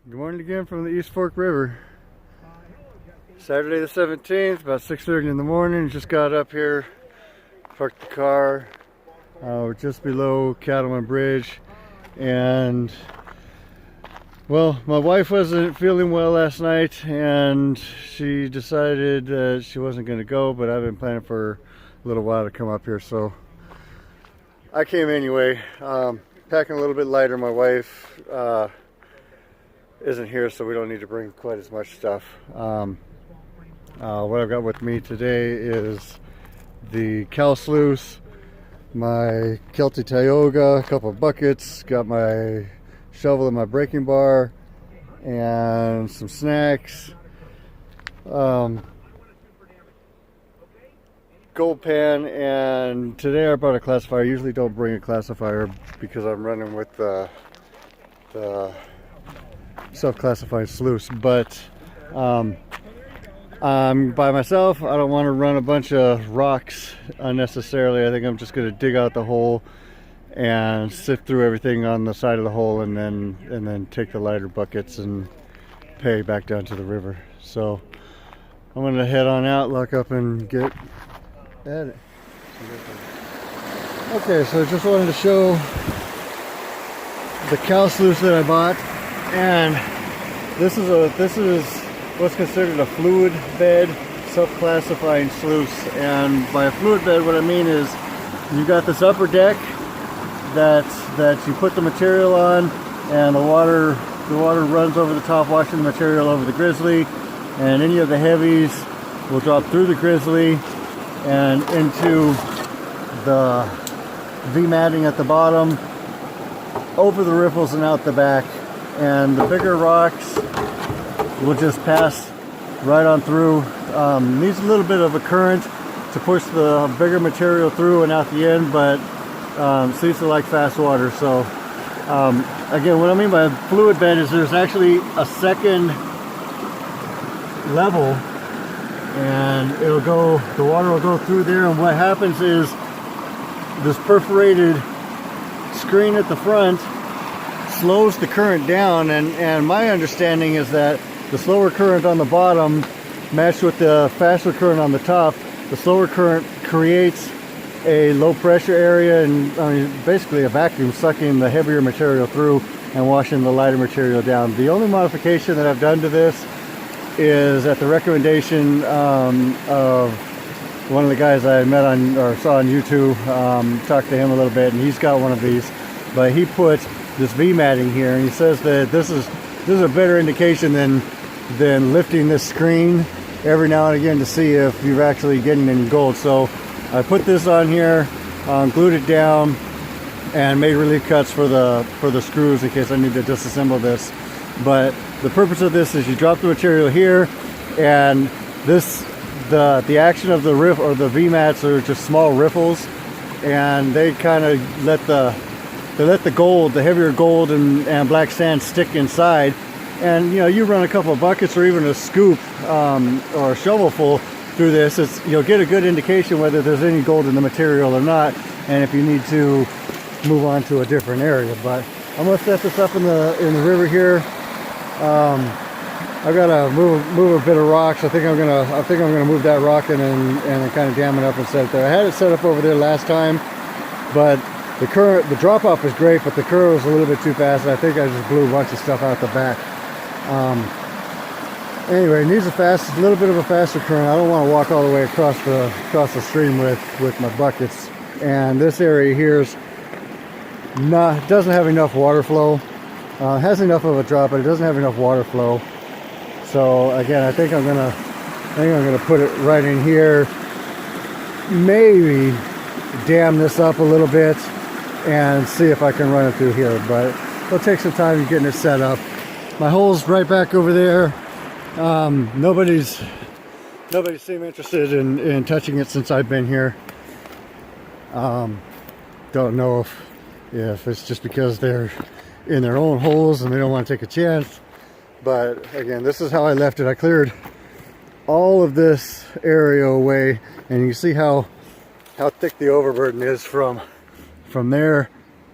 Good morning again from the East Fork River. Saturday the 17th, about 6:30 in the morning. Just got up here, parked the car. We're just below Cattleman Bridge, and well, my wife wasn't feeling well last night, and she decided that she wasn't going to go, but I've been planning for a little while to come up here, so I came anyway. Packing a little bit lighter. My wife isn't here, so we don't need to bring quite as much stuff. What I've got with me today is the cow sluice, my Kelty Tioga, a couple of buckets, got my shovel and my braking bar, and some snacks, gold pan, and today I brought a classifier. I usually don't bring a classifier because I'm running with the self-classified sluice, but I'm by myself. I don't want to run a bunch of rocks unnecessarily. I think I'm just going to dig out the hole and sift through everything on the side of the hole, and then take the lighter buckets and pay back down to the river. So I'm going to head on out, lock up, and get at it. Okay, so I just wanted to show the cow sluice that I bought, and this is what's considered a fluid bed self-classifying sluice. And by a fluid bed, what I mean is you got this upper deck that you put the material on, and the water runs over the top, washing the material over the grizzly, and any of the heavies will drop through the grizzly and into the V-matting at the bottom, over the riffles and out the back, and the bigger rocks will just pass right on through. Needs a little bit of a current to push the bigger material through and out the end, but seems to like fast water. So again, what I mean by a fluid bed is there's actually a second level, and the water will go through there, and what happens is this perforated screen at the front slows the current down, and my understanding is that the slower current on the bottom matched with the faster current on the top. The slower current creates a low pressure area, and basically a vacuum sucking the heavier material through and washing the lighter material down. The only modification that I've done to this is at the recommendation of one of the guys I met on or saw on YouTube. Talked to him a little bit, and he's got one of these, but he put this V-matting here, and he says that this is a better indication than lifting this screen every now and again to see if you're actually getting any gold. So I put this on here, glued it down, and made relief cuts for the screws in case I need to disassemble this. But the purpose of this is you drop the material here, and the action of the riff or the V-mats are just small riffles, and they kind of let the gold, the heavier gold and black sand stick inside. And you run a couple of buckets or even a scoop or a shovelful through this, you'll get a good indication whether there's any gold in the material or not, and if you need to move on to a different area. But I'm gonna set this up in the river here. I've got to move a bit of rocks. I think I'm gonna move that rock in and kind of dam it up and set it there. I had it set up over there last time, but the drop off is great, but the curve was a little bit too fast, and I think I just blew a bunch of stuff out the back. Anyway, it needs a little bit of a faster current. I don't want to walk all the way across the stream with my buckets. And this area here doesn't have enough water flow. It has enough of a drop, but it doesn't have enough water flow. So again, I think I'm gonna put it right in here. Maybe dam this up a little bit and see if I can run it through here, but it'll take some time getting it set up. My hole's right back over there. Nobody's seemed interested in touching it since I've been here. Don't know if it's just because they're in their own holes and they don't want to take a chance, but again, this is how I left it. I cleared all of this area away, and you can see how thick the overburden is from there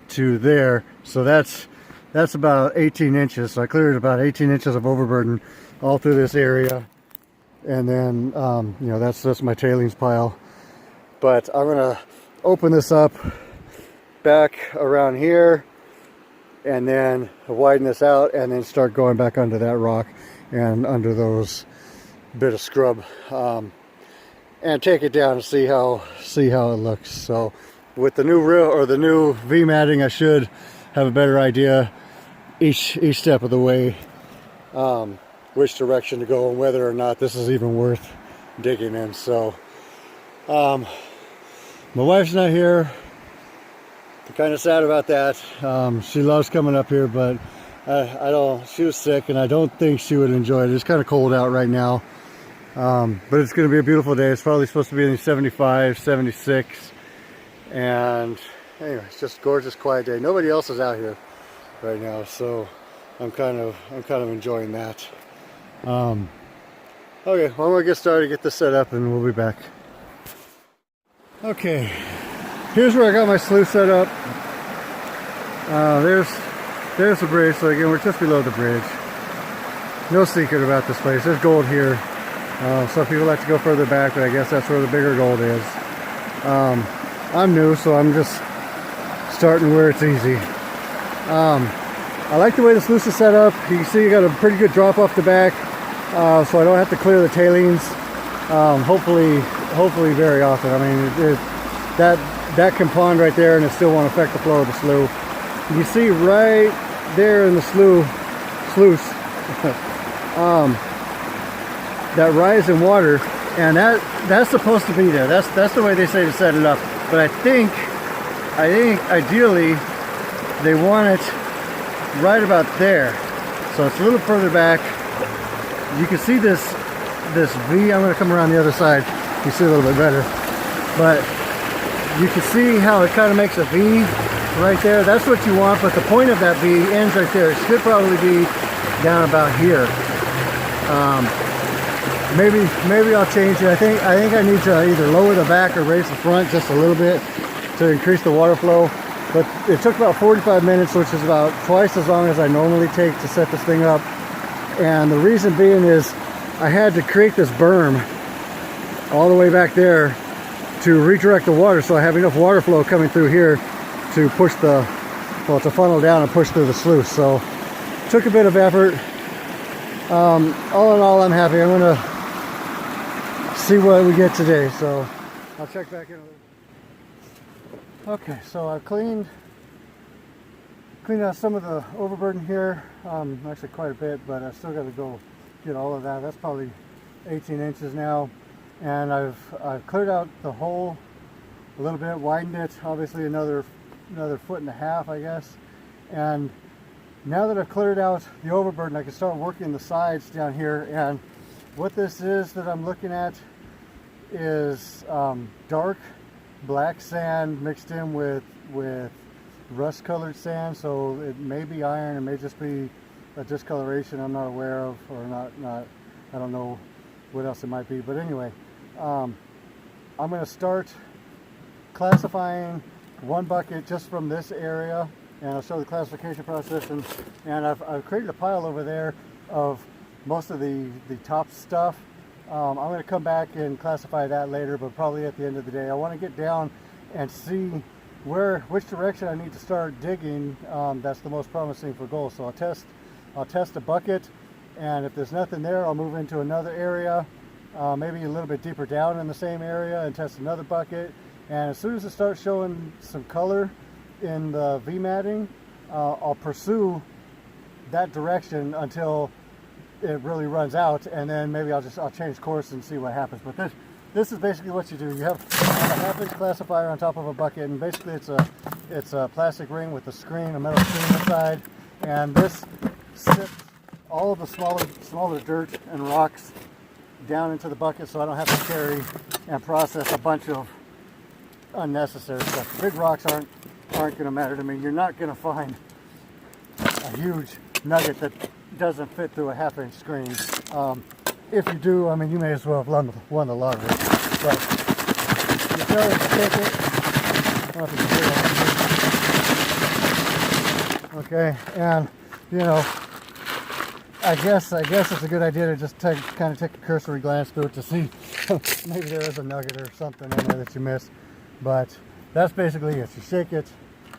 to there. So that's that's about 18 inches. So I cleared about 18 inches of overburden all through this area. And then, you know, that's my tailings pile. But I'm gonna open this up back around here and then widen this out and then start going back under that rock and under those bit of scrub, and take it down and see how it looks. So with the new reel or the new V matting, I should have a better idea each step of the way, which direction to go and whether or not this is even worth digging in. So my wife's not here. I'm kind of sad about that. She loves coming up here, but I don't. She was sick, and I don't think she would enjoy it. It's kind of cold out right now, but it's going to be a beautiful day. It's probably supposed to be in the 75, 76, and anyway, it's just a gorgeous, quiet day. Nobody else is out here right now, so I'm kind of enjoying that. Okay, well, I'm gonna get started, get this set up, and we'll be back. Okay, here's where I got my sluice set up. There's the bridge. So again, we're just below the bridge. No secret about this place. There's gold here. Some people like to go further back, but I guess that's where the bigger gold is. I'm new, so I'm just starting where it's easy. I like the way the sluice is set up. You can see you got a pretty good drop off the back, so I don't have to clear the tailings. Hopefully very often. I mean, that can pond right there, and it still won't affect the flow of the slough. You can see right there in the sluice, that rise in water, and that's supposed to be there. That's the way they say to set it up. But I think ideally they want it right about there. So it's a little further back. You can see this V. I'm going to come around the other side. You see a little bit better, but you can see how it kind of makes a V right there. That's what you want, but the point of that V ends right there. It should probably be down about here. Maybe I'll change it. I think I need to either lower the back or raise the front just a little bit to increase the water flow. But it took about 45 minutes, which is about twice as long as I normally take to set this thing up. And the reason being is I had to create this berm all the way back there to redirect the water, so I have enough water flow coming through here to push to funnel down and push through the sluice. So it took a bit of effort. All in all, I'm happy. I'm gonna see what we get today, so I'll check back in a little. Okay, so I've cleaned out some of the overburden here, actually quite a bit, but I still got to go get all of that. That's probably 18 inches now, and I've cleared out the hole a little bit, widened it, obviously another 1.5 feet, I guess. And now that I've cleared out the overburden, I can start working the sides down here. And what this is that I'm looking at is dark black sand mixed in with rust colored sand. So it may be iron, it may just be a discoloration I'm not aware of, or not I don't know what else it might be. But anyway, I'm going to start classifying one bucket just from this area, and I'll show the classification process. And I've created a pile over there of most of the top stuff. I'm going to come back and classify that later, but probably at the end of the day. I want to get down and see which direction I need to start digging. That's the most promising for gold. So I'll test a bucket, and if there's nothing there, I'll move into another area, maybe a little bit deeper down in the same area, and test another bucket. And as soon as it starts showing some color in the V matting, I'll pursue that direction until it really runs out, and then maybe I'll change course and see what happens. But this is basically what you do. You have a 1/2 inch classifier on top of a bucket, and basically it's a plastic ring with a screen, a metal screen inside, and this sips all of the smaller dirt and rocks down into the bucket, so I don't have to carry and process a bunch of unnecessary stuff. Big rocks aren't going to matter to me. You're not going to find a huge nugget that doesn't fit through a 1/2 inch screen. If you do, I mean, you may as well have won the lottery. But you take it. I'll Okay, and you know, I guess it's a good idea to just kind of take a cursory glance through it to see maybe there is a nugget or something in there that you missed. But that's basically it. You shake it,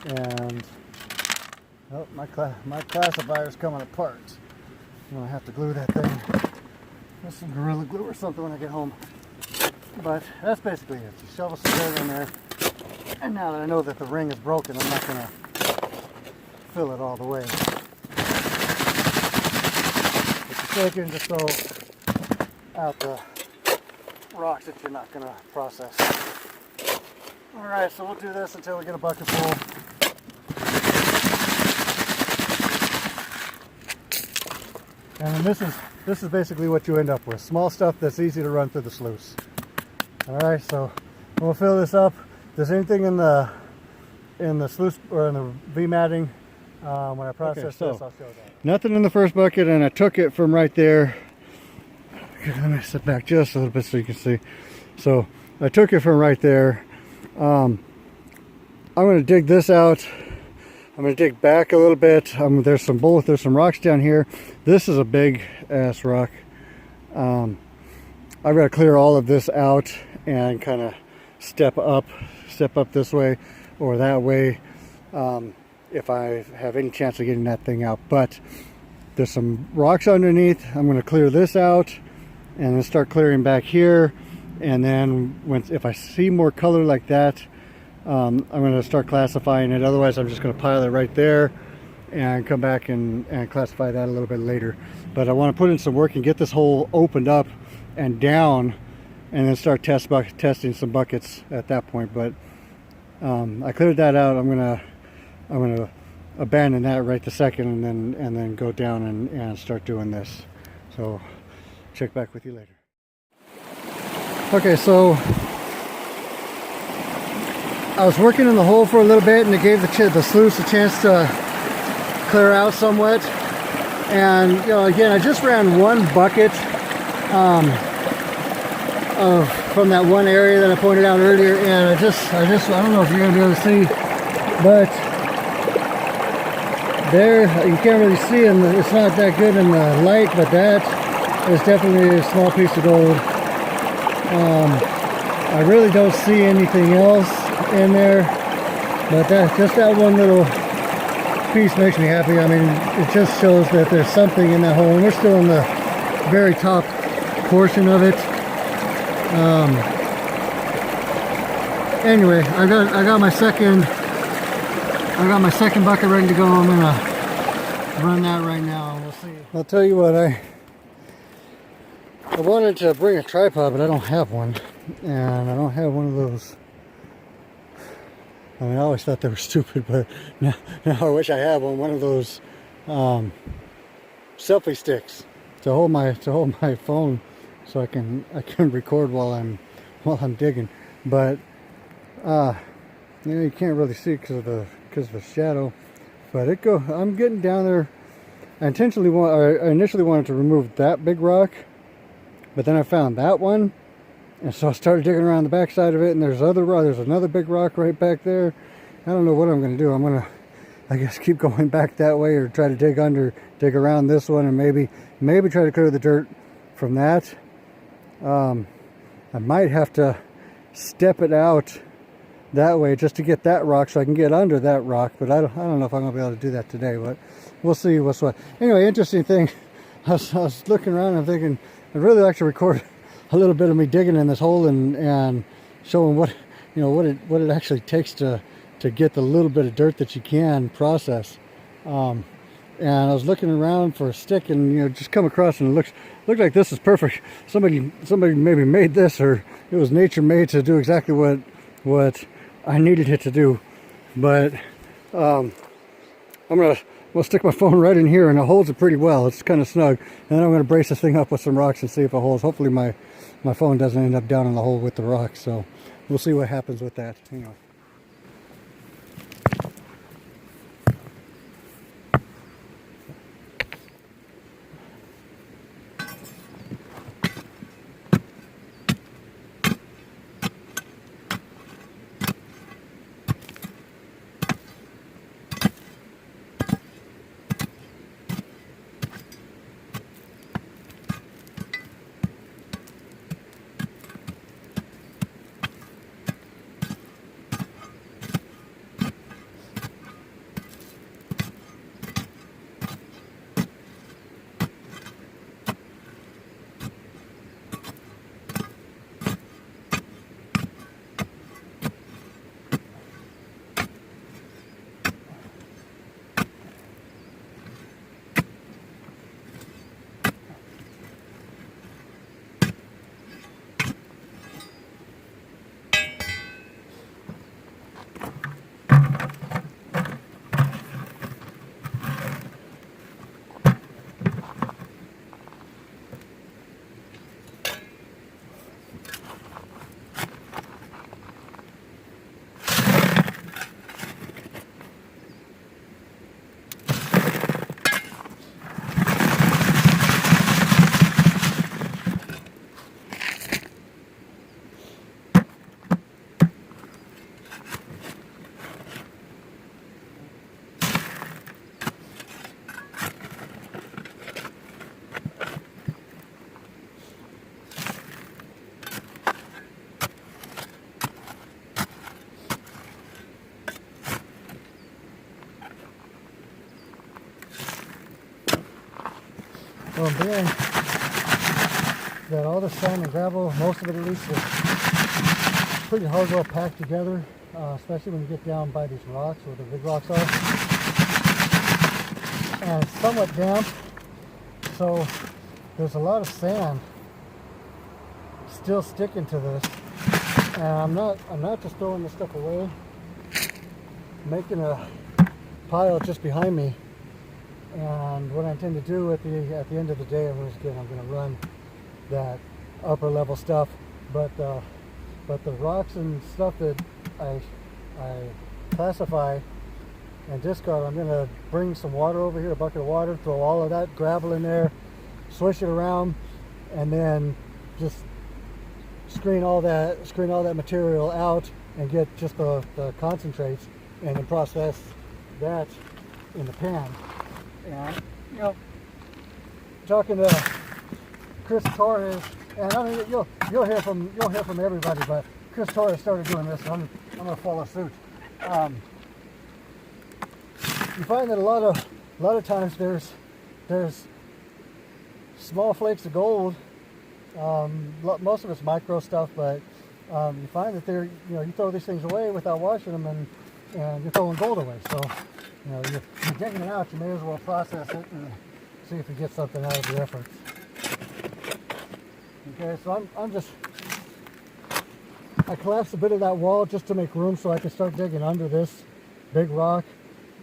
and oh, my classifier is coming apart. I'm gonna have to glue that thing with some Gorilla Glue or something when I get home. But that's basically it. You shovel some dirt in there, and now that I know that the ring is broken, I'm not gonna fill it all the way. Shaking to throw out the rocks that you're not going to process. Alright, so we'll do this until we get a bucket full. And this is basically what you end up with. Small stuff that's easy to run through the sluice. Alright, so we'll fill this up. If there's anything in the sluice or in the V-matting, when I process this, I'll show that. Nothing in the first bucket, and I took it from right there. Let me sit back just a little bit so you can see. So I took it from right there. I'm going to dig this out. I'm going to dig back a little bit. There's some rocks down here. This is a big ass rock. I've got to clear all of this out and kind of step up this way or that way. If I have any chance of getting that thing out. But there's some rocks underneath. I'm going to clear this out and then start clearing back here, and then if I see more color like that, I'm going to start classifying it. Otherwise I'm just going to pile it right there and come back and classify that a little bit later. But I want to put in some work and get this hole opened up and down, and then start testing some buckets at that point. But I cleared that out. I'm going to abandon that right this second, and then go down and start doing this. So check back with you later. Okay, so I was working in the hole for a little bit, and it gave the sluice a chance to clear out somewhat. And you know, again, I just ran one bucket from that one area that I pointed out earlier, and I don't know if you're gonna be able to see, but there, you can't really see, and it's not that good in the light, but that is definitely a small piece of gold. I really don't see anything else in there, but just that one little piece makes me happy. I mean, it just shows that there's something in that hole, and we're still in the very top portion of it. Anyway, I got my second bucket ready to go. I'm gonna run that right now, and we'll see. I'll tell you what, I wanted to bring a tripod, but I don't have one, and I don't have one of those. I mean, I always thought they were stupid, but now I wish I had one of those selfie sticks to hold my phone, so I can record while I'm digging. But you know, you can't really see because of the shadow. But I'm getting down there. I initially wanted to remove that big rock, but then I found that one, and so I started digging around the back side of it, and there's another big rock right back there. I don't know what I'm going to do. I'm going to, I guess, keep going back that way, or try to dig around this one, and maybe try to clear the dirt from that. I might have to step it out that way just to get that rock, so I can get under that rock, but I don't know if I'm going to be able to do that today, but we'll see what's what. Anyway, interesting thing, I was looking around and I'm thinking, I'd really like to record a little bit of me digging in this hole and showing what it actually takes to get the little bit of dirt that you can process. And I was looking around for a stick, and just come across, and it looked like this is perfect. Somebody maybe made this, or it was nature made to do exactly what I needed it to do. But we'll stick my phone right in here, and it holds it pretty well. It's kind of snug. And then I'm going to brace this thing up with some rocks and see if it holds. Hopefully my phone doesn't end up down in the hole with the rocks. So we'll see what happens with that. Hang on. Well, being that all the sand and gravel, most of it at least, is pretty hard, well packed together, especially when you get down by these rocks where the big rocks are. And it's somewhat damp, so there's a lot of sand still sticking to this. And I'm not just throwing this stuff away, making a pile just behind me. And what I intend to do at the end of the day, I'm going to run that upper level stuff, but the rocks and stuff that I classify and discard, I'm going to bring some water over here, a bucket of water, throw all of that gravel in there, swish it around, and then just screen all that material out and get just the concentrates, and then process that in the pan. And you know, talking to Chris Torres, and I mean you'll hear from everybody, but Chris Torres started doing this, and I'm gonna follow suit. You find that a lot of times there's small flakes of gold. Most of it's micro stuff, but you find that you throw these things away without washing them, and you're throwing gold away. So you're digging it out. You may as well process it and see if you get something out of the efforts. Okay, so I collapsed a bit of that wall just to make room so I can start digging under this big rock,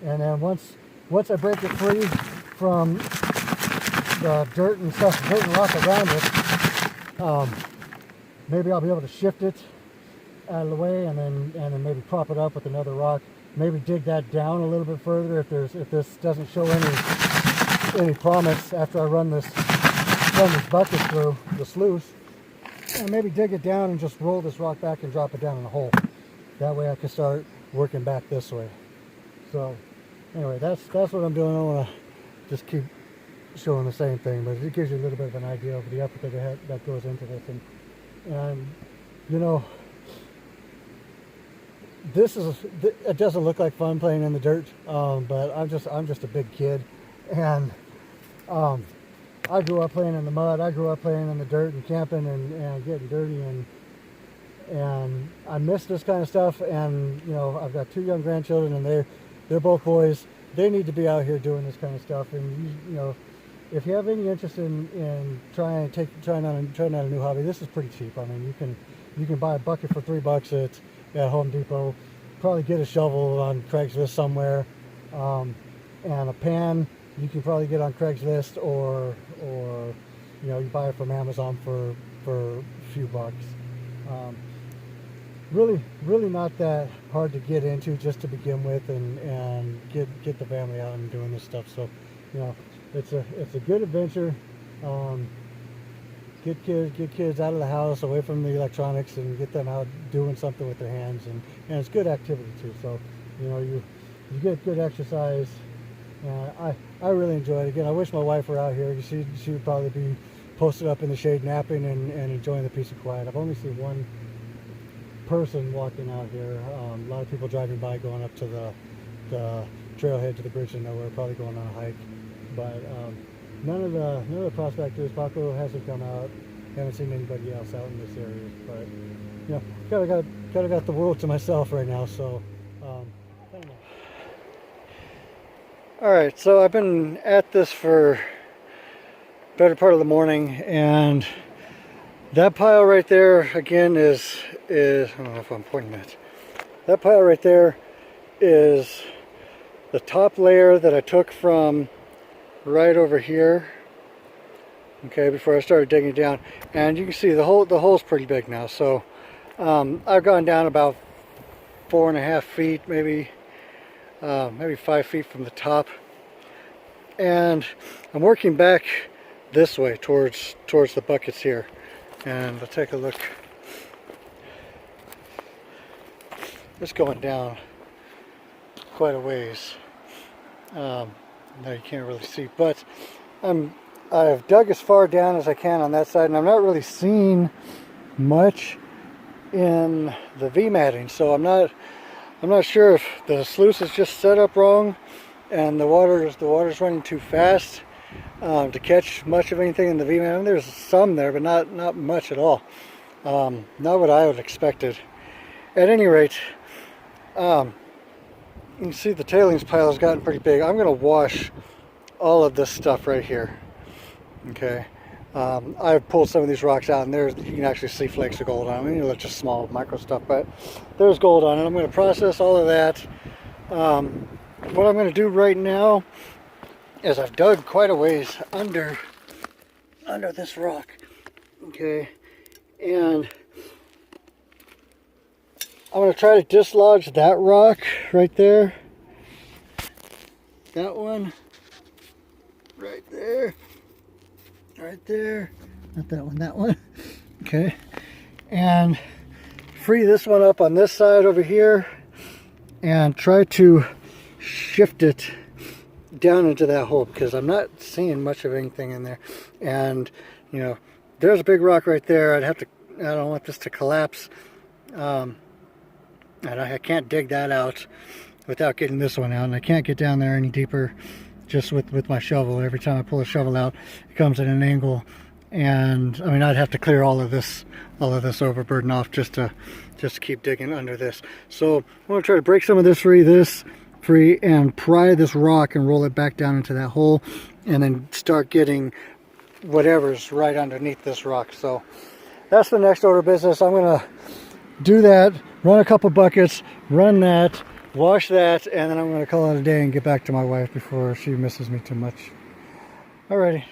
and then once I break it free from the dirt and rock around it, maybe I'll be able to shift it out of the way, and then maybe prop it up with another rock. Maybe dig that down a little bit further if this doesn't show any promise after I run this bucket through the sluice, and maybe dig it down and just roll this rock back and drop it down in a hole. That way I can start working back this way. So anyway, that's what I'm doing. I don't want to just keep showing the same thing, but it gives you a little bit of an idea of the effort that goes into this. And you know, it doesn't look like fun playing in the dirt, but I'm just a big kid, and I grew up playing in the mud. I grew up playing in the dirt and camping and getting dirty, and I miss this kind of stuff. And you know, I've got 2 young grandchildren, and they're both boys. They need to be out here doing this kind of stuff. And you know, if you have any interest in trying out a new hobby, this is pretty cheap. I mean, you can buy a bucket for $3 at Home Depot. Probably get a shovel on Craigslist somewhere, and a pan you can probably get on Craigslist, or you know, you buy it from Amazon for a few bucks. Really not that hard to get into just to begin with, and get the family out and doing this stuff. So you know, it's a good adventure. Get kids out of the house, away from the electronics, and get them out doing something with their hands, and it's good activity too. So you know, you get good exercise. I really enjoy it. Again, I wish my wife were out here. She would probably be posted up in the shade napping and enjoying the peace and quiet. I've only seen one person walking out here. A lot of people driving by, going up to the trailhead to the bridge to nowhere, probably going on a hike. But none of the prospectors. Paco hasn't come out. Haven't seen anybody else out in this area. But you know, kind of got the world to myself right now. So I don't know. All right, so I've been at this for better part of the morning, and that pile right there again is I don't know if I'm pointing at. That pile right there is the top layer that I took from right over here, okay, before I started digging down. And you can see the hole's pretty big now. So I've gone down about 4.5 feet, maybe 5 feet from the top, and I'm working back this way towards the buckets here. And we'll take a look. It's going down quite a ways. Now you can't really see, but I've dug as far down as I can on that side, and I'm not really seeing much in the V matting. So I'm not sure if the sluice is just set up wrong and the water's running too fast, to catch much of anything in the V-man. I mean, there's some there, but not much at all. Not what I would have expected. At any rate, you can see the tailings pile has gotten pretty big. I'm going to wash all of this stuff right here. Okay. I've pulled some of these rocks out, and there's, you can actually see flakes of gold on them. I mean, it's just small micro stuff, but there's gold on it. I'm going to process all of that. What I'm going to do right now is I've dug quite a ways under this rock. Okay, and I'm going to try to dislodge that rock right there. That one right there. Right there, not that one, that one. Okay, and free this one up on this side over here and try to shift it down into that hole, because I'm not seeing much of anything in there. And you know, there's a big rock right there. I don't want this to collapse, and I can't dig that out without getting this one out, and I can't get down there any deeper just with my shovel. Every time I pull a shovel out, it comes at an angle, and I mean, I'd have to clear all of this overburden off just to keep digging under this. So I'm going to try to break some of this free and pry this rock and roll it back down into that hole, and then start getting whatever's right underneath this rock. So that's the next order of business. I'm going to do that, run a couple buckets, run that, wash that, and then I'm going to call it a day and get back to my wife before she misses me too much. Alrighty.